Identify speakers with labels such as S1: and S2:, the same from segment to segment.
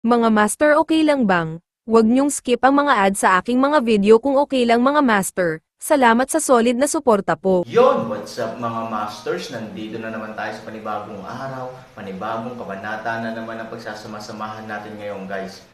S1: Mga master, okay lang bang? Huwag niyong skip ang mga ads sa aking mga video kung okay lang mga master. Salamat sa solid na suporta po.
S2: Yon, what's up mga masters? Nandito na naman tayo sa panibagong araw, panibagong kabanata na naman ang pagsasama-samahan natin ngayon guys.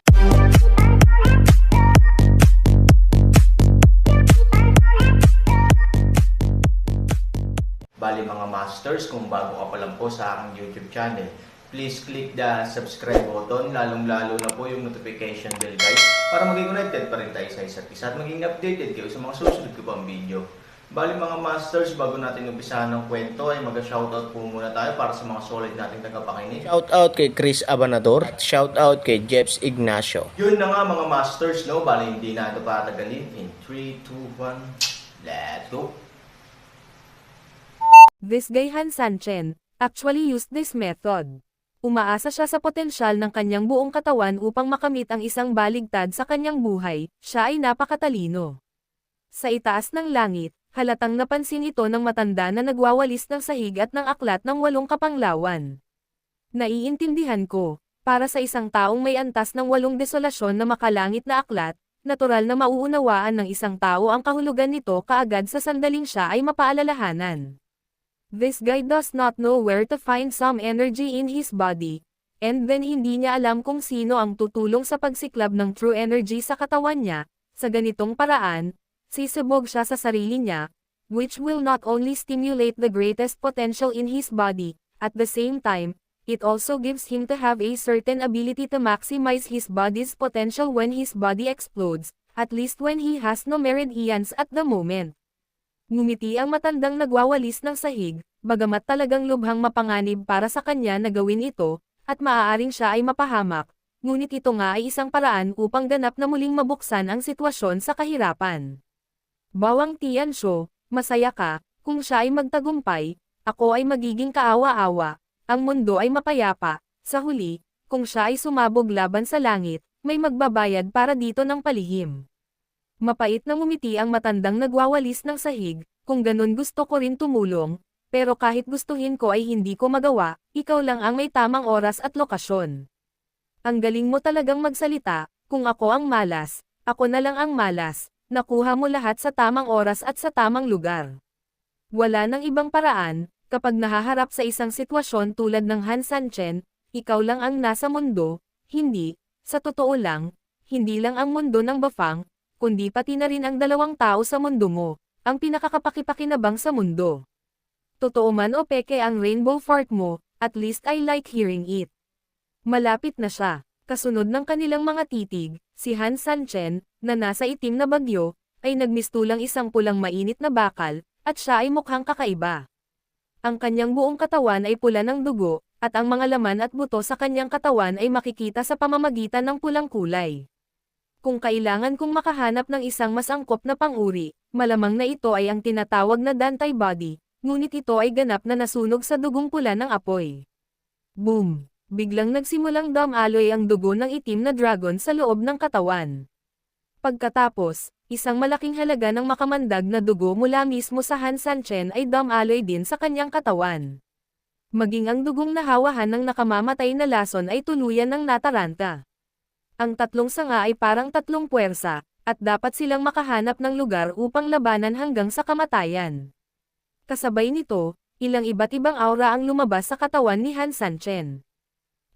S2: Bali mga masters, kung bago ka pa lang po sa aking YouTube channel, please click the subscribe button, lalong-lalo na po yung notification bell guys, para maging connected pa rin tayo sa isa't isa at maging updated kayo sa mga susunod ko pang video. Bali mga masters, bago natin umpisahan ng kwento ay mag-shoutout po muna tayo para sa mga solid nating tagapakinig.
S3: Shoutout kay Chris Abanador at shoutout kay Jeps Ignacio.
S2: Yun na nga mga masters, no? Bali hindi na ito patagalin. In 3, 2, 1, let's go!
S1: This guy Han Sanchen actually used this method. Umaasa siya sa potensyal ng kanyang buong katawan upang makamit ang isang baligtad sa kanyang buhay. Siya ay napakatalino. Sa itaas ng langit, halatang napansin ito ng matanda na nagwawalis ng sahig at ng aklat ng 8 kapanglawan. Naiintindihan ko, para sa isang taong may antas ng 8 desolasyon na makalangit na aklat, natural na mauunawaan ng isang tao ang kahulugan nito kaagad sa sandaling siya ay mapaalalahanan. This guy does not know where to find some energy in his body, and then hindi niya alam kung sino ang tutulong sa pagsiklab ng true energy sa katawan niya. Sa ganitong paraan, sisubog siya sa sarili niya, which will not only stimulate the greatest potential in his body, at the same time, it also gives him to have a certain ability to maximize his body's potential when his body explodes, at least when he has no meridians at the moment. Ngumiti ang matandang nagwawalis ng sahig, bagamat talagang lubhang mapanganib para sa kanya na gawin ito, at maaaring siya ay mapahamak, ngunit ito nga ay isang paraan upang ganap na muling mabuksan ang sitwasyon sa kahirapan. Bawang Tiansyo, masaya ka, kung siya ay magtagumpay, ako ay magiging kaawa-awa, ang mundo ay mapayapa, sa huli, kung siya ay sumabog laban sa langit, may magbabayad para dito ng palihim. Mapait na ngumiti ang matandang nagwawalis ng sahig, kung ganun gusto ko rin tumulong, pero kahit gustuhin ko ay hindi ko magawa, ikaw lang ang may tamang oras at lokasyon. Ang galing mo talagang magsalita, kung ako ang malas, ako na lang ang malas, nakuha mo lahat sa tamang oras at sa tamang lugar. Wala nang ibang paraan, kapag nahaharap sa isang sitwasyon tulad ng Han Sanchen, ikaw lang ang nasa mundo, hindi, sa totoo lang, hindi lang ang mundo ng Bafang, kundi pati na rin ang 2 tao sa mundo mo, ang pinakakapakipakinabang sa mundo. Totoo man o peke ang rainbow fart mo, at least I like hearing it. Malapit na siya. Kasunod ng kanilang mga titig, si Han Sanchen, na nasa itim na bagyo, ay nagmistulang isang pulang mainit na bakal, at siya ay mukhang kakaiba. Ang kanyang buong katawan ay pula ng dugo, at ang mga laman at buto sa kanyang katawan ay makikita sa pamamagitan ng pulang kulay. Kung kailangan kong makahanap ng isang mas angkop na pang-uri, malamang na ito ay ang tinatawag na Dantay body, ngunit ito ay ganap na nasunog sa dugong pula ng apoy. Boom! Biglang nagsimulang dumaloy ang dugo ng itim na dragon sa loob ng katawan. Pagkatapos, isang malaking halaga ng makamandag na dugo mula mismo sa Han Sanchen ay dumaloy din sa kanyang katawan. Maging ang dugong nahawahan ng nakamamatay na lason ay tuluyan ng nataranta. Ang 3 sanga ay parang 3 puwersa, at dapat silang makahanap ng lugar upang labanan hanggang sa kamatayan. Kasabay nito, ilang iba't ibang aura ang lumabas sa katawan ni Han Sanchen.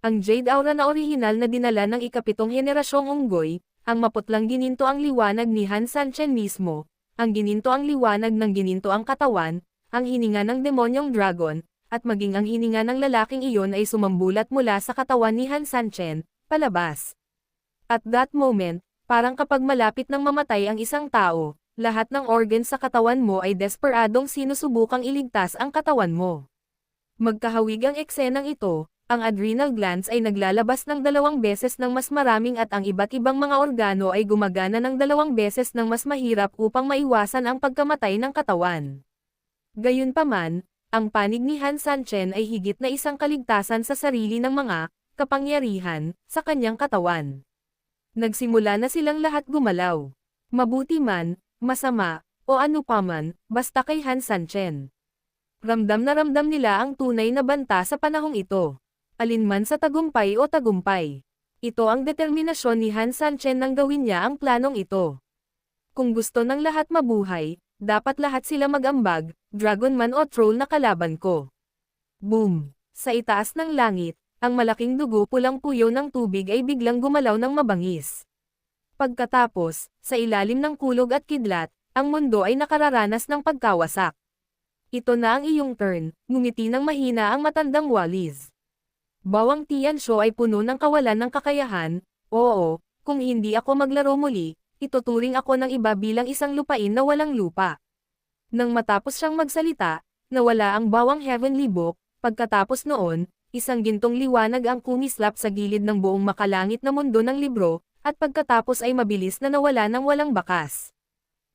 S1: Ang Jade Aura na orihinal na dinala ng ika-7 henerasyong unggoy, ang maputlang gininto ang liwanag ni Han Sanchen mismo, ang gininto ang liwanag ng gininto ang katawan, ang hininga ng demonyong dragon, at maging ang hininga ng lalaking iyon ay sumambulat mula sa katawan ni Han Sanchen, palabas. At that moment, parang kapag malapit nang mamatay ang isang tao, lahat ng organs sa katawan mo ay desperadong sinusubukang iligtas ang katawan mo. Magkahawig ang eksenang ito, ang adrenal glands ay naglalabas ng 2 beses ng mas maraming at ang iba't ibang mga organo ay gumagana ng 2 beses ng mas mahirap upang maiwasan ang pagkamatay ng katawan. Gayunpaman, ang panig ni Han Sanchen ay higit na isang kaligtasan sa sarili ng mga kapangyarihan sa kanyang katawan. Nagsimula na silang lahat gumalaw. Mabuti man, masama, o ano paman, basta kay Han Sanchen. Ramdam na ramdam nila ang tunay na banta sa panahong ito. Alinman sa tagumpay o tagumpay. Ito ang determinasyon ni Han Sanchen nang gawin niya ang planong ito. Kung gusto ng lahat mabuhay, dapat lahat sila mag-ambag, dragon man o troll na kalaban ko. Boom! Sa itaas ng langit, ang malaking dugo pulang puyo ng tubig ay biglang gumalaw ng mabangis. Pagkatapos, sa ilalim ng kulog at kidlat, ang mundo ay nakararanas ng pagkawasak. Ito na ang iyong turn, ngumiti ng mahina ang matandang Wallis. Bawang Tianshu ay puno ng kawalan ng kakayahan. Oo, kung hindi ako maglaro muli, ituturing ako ng iba bilang isang lupain na walang lupa. Nang matapos siyang magsalita, nawala ang bawang Heavenly Book. Pagkatapos noon, isang gintong liwanag ang kumislap sa gilid ng buong makalangit na mundo ng libro, at pagkatapos ay mabilis na nawala ng walang bakas.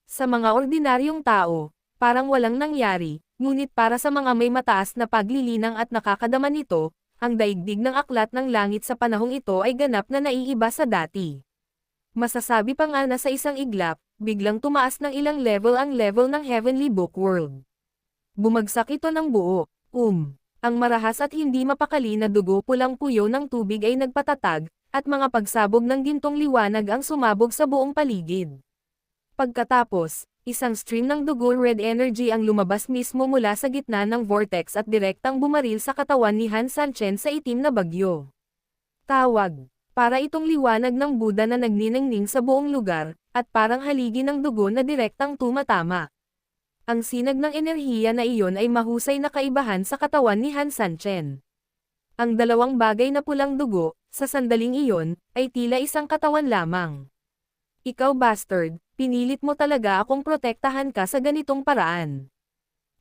S1: Sa mga ordinaryong tao, parang walang nangyari, ngunit para sa mga may mataas na paglilinang at nakakadama nito, ang daigdig ng aklat ng langit sa panahong ito ay ganap na naiiba sa dati. Masasabi pa nga na sa isang iglap, biglang tumaas ng ilang level ang level ng Heavenly Book World. Bumagsak ito ng buo. Ang marahas at hindi mapakali na dugo pulang puyo ng tubig ay nagpatatag, at mga pagsabog ng gintong liwanag ang sumabog sa buong paligid. Pagkatapos, isang stream ng dugo red energy ang lumabas mismo mula sa gitna ng vortex at direktang bumaril sa katawan ni Han Sanchen sa itim na bagyo. Tawag. Para itong liwanag ng Buddha na nagniningning sa buong lugar, at parang haligi ng dugo na direktang tumatama. Ang sinag ng enerhiya na iyon ay mahusay na kaibahan sa katawan ni Han Sanchen. Ang dalawang bagay na pulang dugo, sa sandaling iyon, ay tila isang katawan lamang. Ikaw bastard, pinilit mo talaga akong protektahan ka sa ganitong paraan.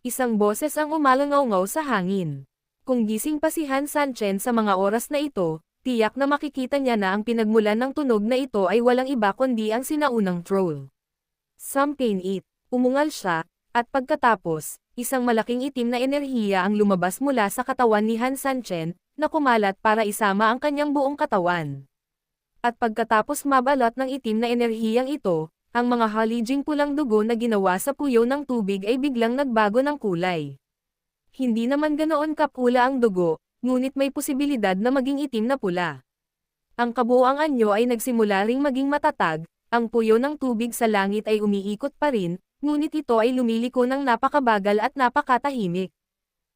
S1: Isang boses ang umalangaw-ngaw sa hangin. Kung gising pa si Han Sanchen sa mga oras na ito, tiyak na makikita niya na ang pinagmulan ng tunog na ito ay walang iba kundi ang sinaunang troll. Some pain it. Umungal siya, at pagkatapos, isang malaking itim na enerhiya ang lumabas mula sa katawan ni Han Sanchen, na kumalat para isama ang kanyang buong katawan. At pagkatapos mabalot ng itim na enerhiyang ito, ang mga halijing pulang dugo na ginawa sa puyo ng tubig ay biglang nagbago ng kulay. Hindi naman ganoon kapula ang dugo, ngunit may posibilidad na maging itim na pula. Ang kabuuang anyo ay nagsimula ring maging matatag, ang puyo ng tubig sa langit ay umiikot pa rin, ngunit ito ay lumiliko ng napakabagal at napakatahimik.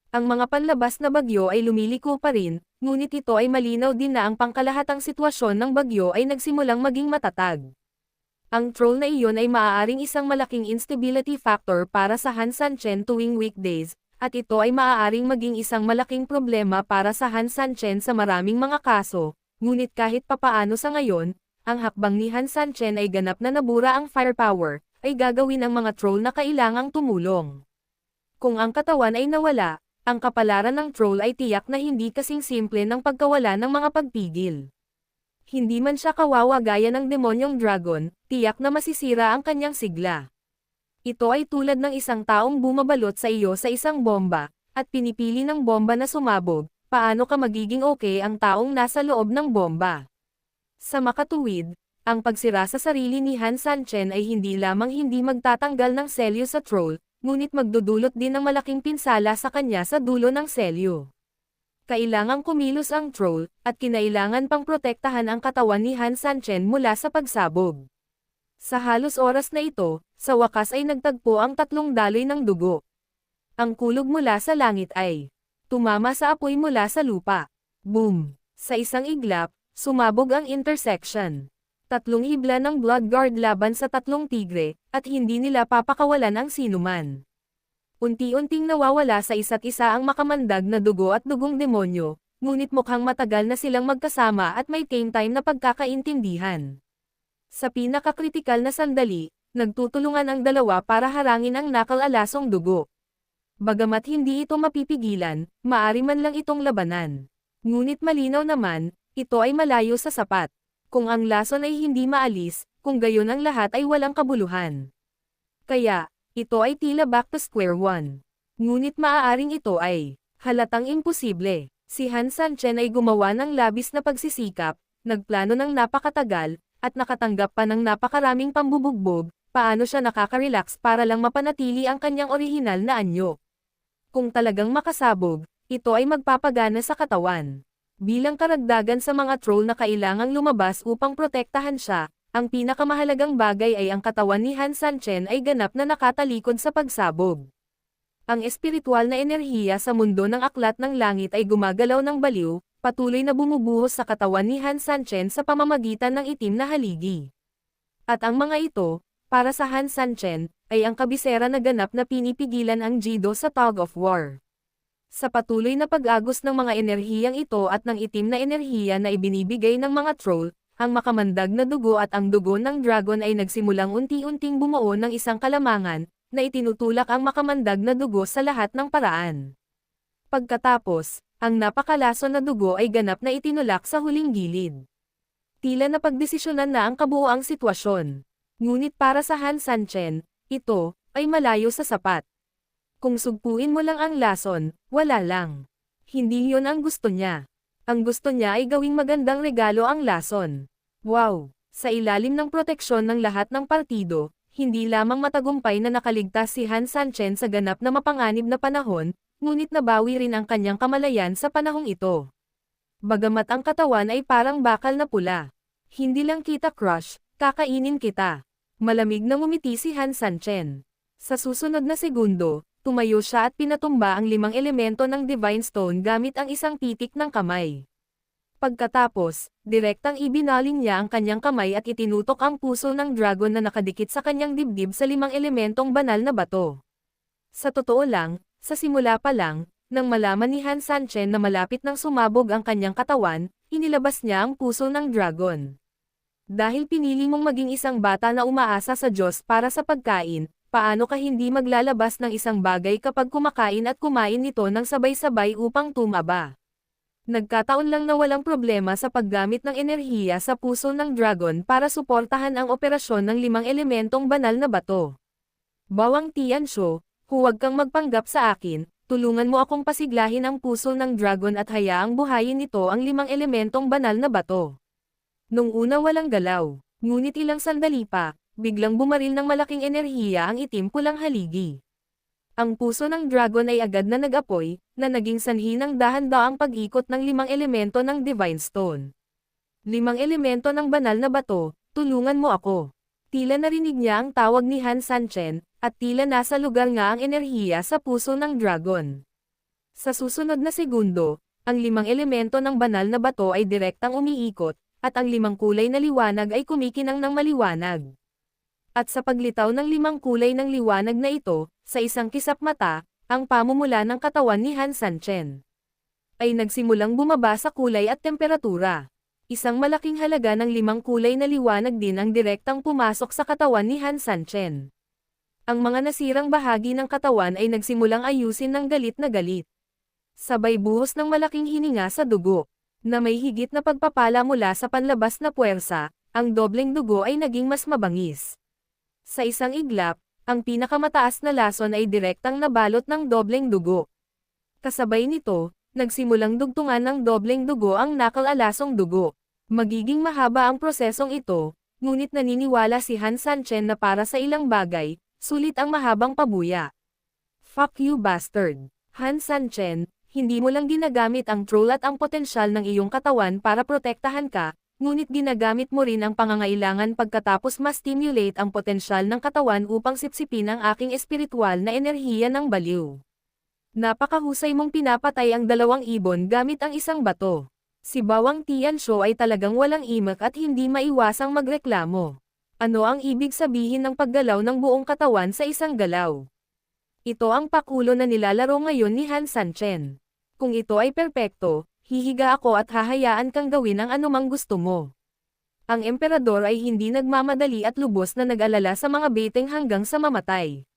S1: Ang mga panlabas na bagyo ay lumiliko pa rin, ngunit ito ay malinaw din na ang pangkalahatang sitwasyon ng bagyo ay nagsimulang maging matatag. Ang troll na iyon ay maaaring isang malaking instability factor para sa Han Sanchen tuwing weekdays, at ito ay maaaring maging isang malaking problema para sa Han Sanchen sa maraming mga kaso, ngunit kahit papaano sa ngayon, ang hakbang ni Han Sanchen ay ganap na nabura ang firepower, ay gagawin ang mga troll na kailangang tumulong. Kung ang katawan ay nawala, ang kapalaran ng troll ay tiyak na hindi kasing simple ng pagkawala ng mga pagpigil. Hindi man siya kawawa gaya ng demonyong dragon, tiyak na masisira ang kanyang sigla. Ito ay tulad ng isang taong bumabalot sa iyo sa isang bomba, at pinipili ng bomba na sumabog, paano ka magiging okay ang taong nasa loob ng bomba? Sa makatuwid, ang pagsira sa sarili ni Han Sanchen ay hindi lamang hindi magtatanggal ng selyo sa troll, ngunit magdudulot din ng malaking pinsala sa kanya sa dulo ng selyo. Kailangang kumilos ang troll, at kinailangan pang protektahan ang katawan ni Han Sanchen mula sa pagsabog. Sa halos oras na ito, sa wakas ay nagtagpo ang tatlong daloy ng dugo. Ang kulog mula sa langit ay tumama sa apoy mula sa lupa. Boom! Sa isang iglap, sumabog ang intersection. Tatlong hibla ng Blood Guard laban sa tatlong tigre, at hindi nila papakawalan ang sinuman. Unti-unting nawawala sa isa't isa ang makamandag na dugo at dugong demonyo, ngunit mukhang matagal na silang magkasama at may game time na pagkakaintindihan. Sa pinakakritikal na sandali, nagtutulungan ang dalawa para harangin ang nakalalasong dugo. Bagamat hindi ito mapipigilan, maari man lang itong labanan. Ngunit malinaw naman, ito ay malayo sa sapat. Kung ang lason ay hindi maalis, kung gayon ang lahat ay walang kabuluhan. Kaya, ito ay tila back to square one. Ngunit maaaring ito ay halatang imposible. Si Han Sanchen ay gumawa ng labis na pagsisikap, nagplano ng napakatagal, at nakatanggap pa ng napakaraming pambubugbog, paano siya nakaka-relax para lang mapanatili ang kanyang orihinal na anyo. Kung talagang makasabog, ito ay magpapagana sa katawan. Bilang karagdagan sa mga troll na kailangang lumabas upang protektahan siya, ang pinakamahalagang bagay ay ang katawan ni Han Sanchen ay ganap na nakatalikod sa pagsabog. Ang espiritual na enerhiya sa mundo ng aklat ng langit ay gumagalaw ng baliw, patuloy na bumubuhos sa katawan ni Han Sanchen sa pamamagitan ng itim na haligi. At ang mga ito, para sa Han Sanchen, ay ang kabisera na ganap na pinipigilan ang Jido sa tug of war. Sa patuloy na pag-agos ng mga enerhiyang ito at ng itim na enerhiya na ibinibigay ng mga troll, ang makamandag na dugo at ang dugo ng dragon ay nagsimulang unti-unting bumuo ng isang kalamangan, na itinutulak ang makamandag na dugo sa lahat ng paraan. Pagkatapos, ang napakalaso na dugo ay ganap na itinulak sa huling gilid. Tila napagdesisyonan na ang kabuoang sitwasyon. Ngunit para sa Han Sanchen, ito ay malayo sa sapat. Kung sugpuin mo lang ang lason, wala lang. Hindi yon ang gusto niya. Ang gusto niya ay gawing magandang regalo ang lason. Wow! Sa ilalim ng proteksyon ng lahat ng partido, hindi lamang matagumpay na nakaligtas si Han Sanchen sa ganap na mapanganib na panahon, ngunit nabawi rin ang kanyang kamalayan sa panahong ito. Bagamat ang katawan ay parang bakal na pula. Hindi lang kita crush, kakainin kita. Malamig na ngumiti si Han Sanchen. Sa susunod na segundo, tumayo siya at pinatumba ang 5 elemento ng Divine Stone gamit ang isang pitik ng kamay. Pagkatapos, direktang ibinaling niya ang kanyang kamay at itinutok ang puso ng dragon na nakadikit sa kanyang dibdib sa 5 elementong banal na bato. Sa totoo lang, sa simula pa lang, nang malaman ni Han Sanchen na malapit nang sumabog ang kanyang katawan, inilabas niya ang puso ng dragon. Dahil pinili mong maging isang bata na umaasa sa Diyos para sa pagkain, paano ka hindi maglalabas ng isang bagay kapag kumakain at kumain nito ng sabay-sabay upang tumaba? Nagkataon lang na walang problema sa paggamit ng enerhiya sa puso ng dragon para suportahan ang operasyon ng 5 elementong banal na bato. Bawang Tianshu, huwag kang magpanggap sa akin, tulungan mo akong pasiglahin ang puso ng dragon at hayaang buhayin nito ang 5 elementong banal na bato. Nung una walang galaw, ngunit ilang sandali pa, biglang bumaril ng malaking enerhiya ang itim-pulang haligi. Ang puso ng dragon ay agad na nag-apoy, na naging sanhi ng dahan-daang pag-ikot ng 5 elemento ng Divine Stone. 5 elemento ng banal na bato, tulungan mo ako. Tila narinig niya ang tawag ni Han Sanchen, at tila nasa lugar nga ang enerhiya sa puso ng dragon. Sa susunod na segundo, ang 5 elemento ng banal na bato ay direktang umiikot, at ang 5 kulay na liwanag ay kumikinang ng maliwanag. At sa paglitaw ng 5 kulay ng liwanag na ito, sa isang kisap mata, ang pamumula ng katawan ni Han Sanchen ay nagsimulang bumaba sa kulay at temperatura. Isang malaking halaga ng 5 kulay na liwanag din ang direktang pumasok sa katawan ni Han Sanchen. Ang mga nasirang bahagi ng katawan ay nagsimulang ayusin ng galit na galit. Sabay buhos ng malaking hininga sa dugo, na may higit na pagpapala mula sa panlabas na puwersa, ang dobleng dugo ay naging mas mabangis. Sa isang iglap, ang pinakamataas na lason ay direktang nabalot ng dobleng dugo. Kasabay nito, nagsimulang dugtungan ng dobleng dugo ang nakal-alasong dugo. Magiging mahaba ang prosesong ito, ngunit naniniwala si Han Sanchen na para sa ilang bagay, sulit ang mahabang pabuya. Fuck you bastard. Han Sanchen, hindi mo lang ginagamit ang troll at ang potensyal ng iyong katawan para protektahan ka, ngunit ginagamit mo rin ang pangangailangan pagkatapos ma-stimulate ang potensyal ng katawan upang sipsipin ang aking espiritual na enerhiya ng baliw. Napakahusay mong pinapatay ang 2 ibon gamit ang isang bato. Si Bawang Tianshu ay talagang walang imak at hindi maiwasang magreklamo. Ano ang ibig sabihin ng paggalaw ng buong katawan sa isang galaw? Ito ang pakulo na nilalaro ngayon ni Han Sanchen. Kung ito ay perpekto, hihiga ako at hahayaan kang gawin ang anumang gusto mo. Ang emperador ay hindi nagmamadali at lubos na nag-alala sa mga beteng hanggang sa mamatay.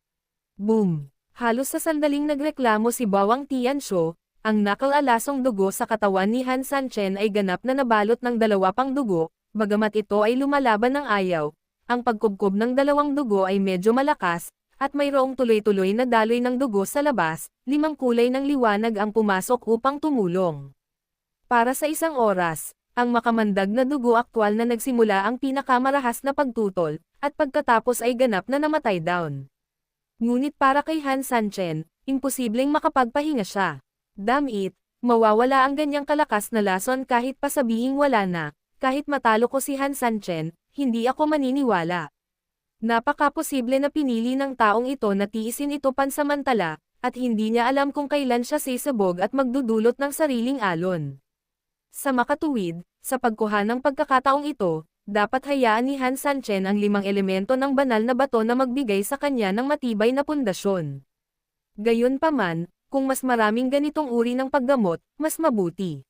S1: Boom! Halos sa sandaling nagreklamo si Bawang Tianshu, ang nakal-alasong dugo sa katawan ni Han Sanchen ay ganap na nabalot ng 2 pang dugo, bagamat ito ay lumalaban ng ayaw. Ang pagkubkob ng 2 dugo ay medyo malakas, at mayroong tuloy-tuloy na daloy ng dugo sa labas, 5 kulay ng liwanag ang pumasok upang tumulong. Para sa isang oras, ang makamandag na dugo aktwal na nagsimula ang pinakamarahas na pagtutol, at pagkatapos ay ganap na namatay down. Ngunit para kay Han Sanchen, imposibleng makapagpahinga siya. Damn it, Mawawala ang ganyang kalakas na lason kahit pa sabihing wala na, kahit matalo ko si Han Sanchen, hindi ako maniniwala. Napakaposible na pinili ng taong ito na tiisin ito pansamantala, at hindi niya alam kung kailan siya sisabog at magdudulot ng sariling alon. Sa makatuwid, sa pagkuha ng pagkakataong ito, dapat hayaan ni Han Sanchen ang 5 elemento ng banal na bato na magbigay sa kanya ng matibay na pundasyon. Gayunpaman, kung mas maraming ganitong uri ng paggamot, mas mabuti.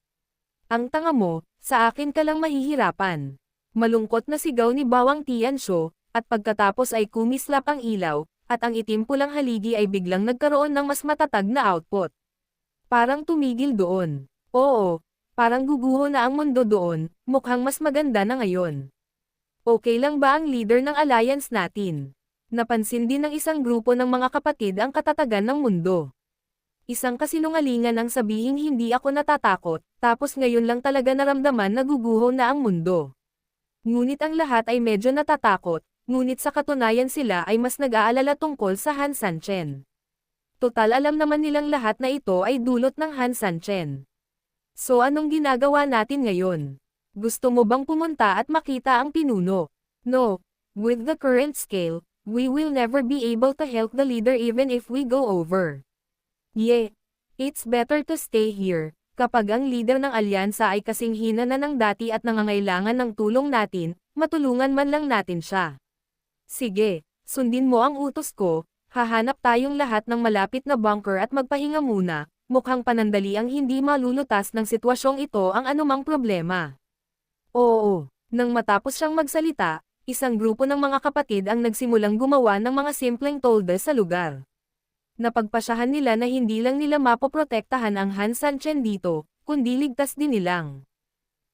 S1: Ang tanga mo, sa akin ka lang mahihirapan. Malungkot na sigaw ni Bawang Tianshu, at pagkatapos ay kumislap ang ilaw, at ang itim pulang haligi ay biglang nagkaroon ng mas matatag na output. Parang tumigil doon. Oo, parang guguho na ang mundo doon, mukhang mas maganda na ngayon. Okay lang ba ang leader ng alliance natin? Napansin din ng isang grupo ng mga kapatid ang katatagan ng mundo. Isang kasinungalingan ang sabihing hindi ako natatakot, tapos ngayon lang talaga naramdaman na guguho na ang mundo. Ngunit ang lahat ay medyo natatakot, ngunit sa katunayan sila ay mas nag-aalala tungkol sa Han Sanchen. Total alam naman nilang lahat na ito ay dulot ng Han Sanchen. So anong ginagawa natin ngayon? Gusto mo bang pumunta at makita ang pinuno? No. With the current scale, we will never be able to help the leader even if we go over. Yeah. It's better to stay here. Kapag ang leader ng alyansa ay kasing hina na ng dati at nangangailangan ng tulong natin, matulungan man lang natin siya. Sige, sundin mo ang utos ko, hahanap tayong lahat ng malapit na bunker at magpahinga muna, mukhang panandali ang hindi malulutas ng sitwasyong ito ang anumang problema. Oo, nang matapos siyang magsalita, isang grupo ng mga kapatid ang nagsimulang gumawa ng mga simpleng tolda sa lugar. Napagpasyahan nila na hindi lang nila mapoprotektahan ang Han Sanchen dito, kundi ligtas din nilang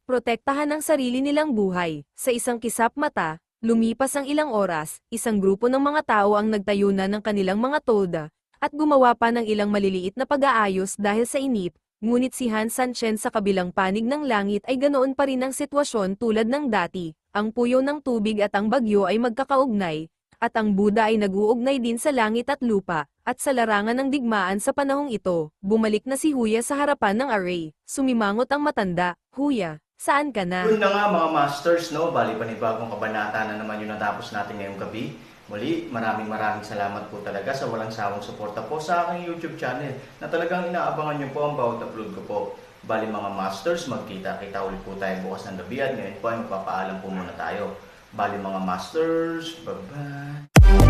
S1: protektahan ang sarili nilang buhay. Sa isang kisap mata, lumipas ang ilang oras, isang grupo ng mga tao ang nagtayo na ng kanilang mga tolda, at gumawa pa ng ilang maliliit na pag-aayos dahil sa inip, ngunit si Han Sanchen sa kabilang panig ng langit ay ganoon pa rin ang sitwasyon tulad ng dati, ang puyo ng tubig at ang bagyo ay magkakaugnay, at ang Buddha ay nag-uugnay din sa langit at lupa, at sa larangan ng digmaan sa panahong ito, bumalik na si Huya sa harapan ng array. Sumimangot ang matanda. Huya, saan ka na?
S2: Yun na nga mga masters, no? Bali panibagong kabanata na naman yung natapos natin ngayong gabi. Muli, maraming salamat po talaga sa walang sawang suporta po sa aking YouTube channel na talagang inaabangan nyo po ang bawat upload ko po. Bali mga masters, magkita-kita ulit po tayo bukas ng gabi at ngayon po ay magpapaalam po muna tayo. Bali mga masters, bye-bye!